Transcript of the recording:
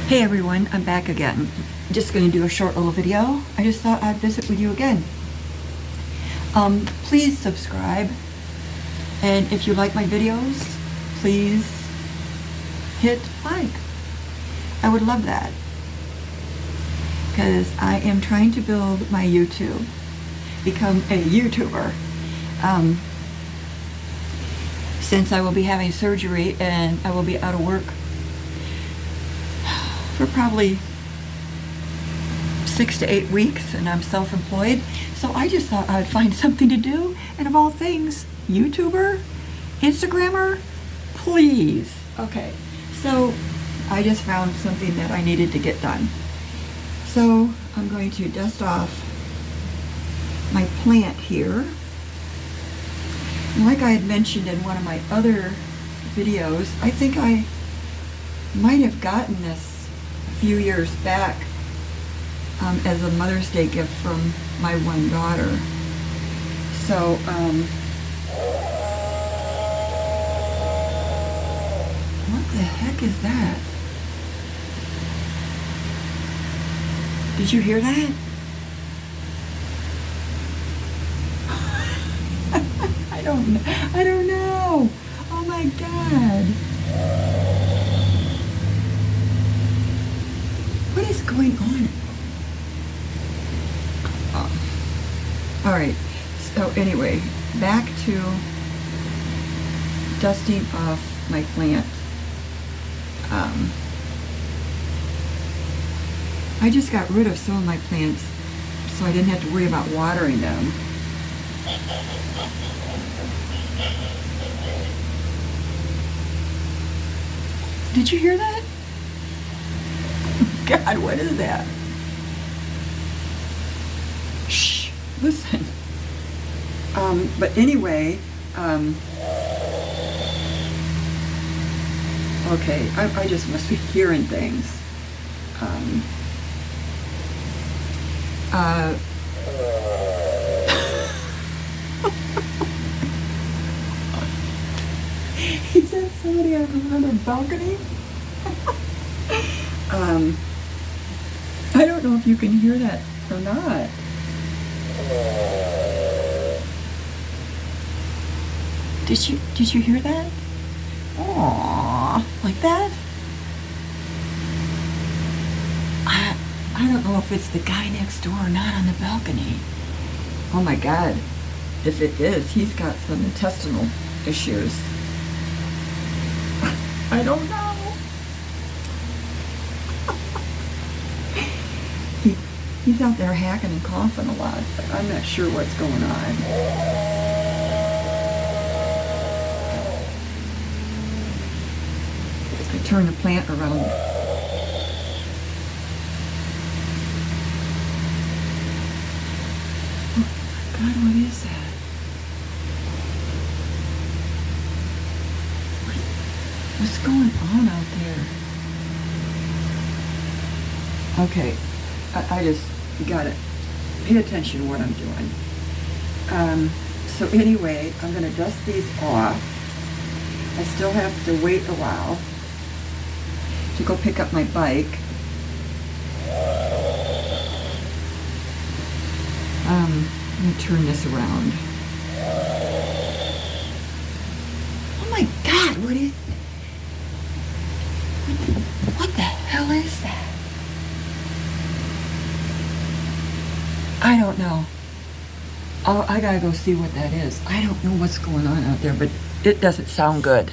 Hey everyone, I'm back again. Just going to do a short little video. I just thought I'd visit with you again. Please subscribe, and if you like my videos, please hit like. I would love that, because I am trying to build my YouTube, become a YouTuber. Since I will be having surgery and I will be out of work for probably 6 to 8 weeks, and I'm self-employed, so I just thought I'd find something to do, and of all things, YouTuber, Instagrammer, please. Okay, so I just found something that I needed to get done. So I'm going to dust off my plant here. And like I had mentioned in one of my other videos, I think I might have gotten this a few years back as a Mother's Day gift from my one daughter. So what the heck is that? Did you hear that? I don't know. Oh my God. What is going on? All right. So anyway, back to dusting off my plant. I just got rid of some of my plants, so I didn't have to worry about watering them. Did you hear that? God, what is that? Shh, listen. But anyway, okay, I just must be hearing things. Is that somebody on another balcony? I don't know if you can hear that or not. Did you hear that? Aww, like that? I don't know if it's the guy next door or not on the balcony. Oh my God, if it is, he's got some intestinal issues. I don't know. He's out there hacking and coughing a lot, but I'm not sure what's going on. I turn the plant around. Oh God, what is that? What's going on out there? Okay, I just gotta pay attention to what I'm doing. So anyway, I'm gonna dust these off. I still have to wait a while to go pick up my bike. Let me turn this around. Oh my God, what is it? What the hell is that? I don't know. Oh, I gotta go see what that is. I don't know what's going on out there, but it doesn't sound good.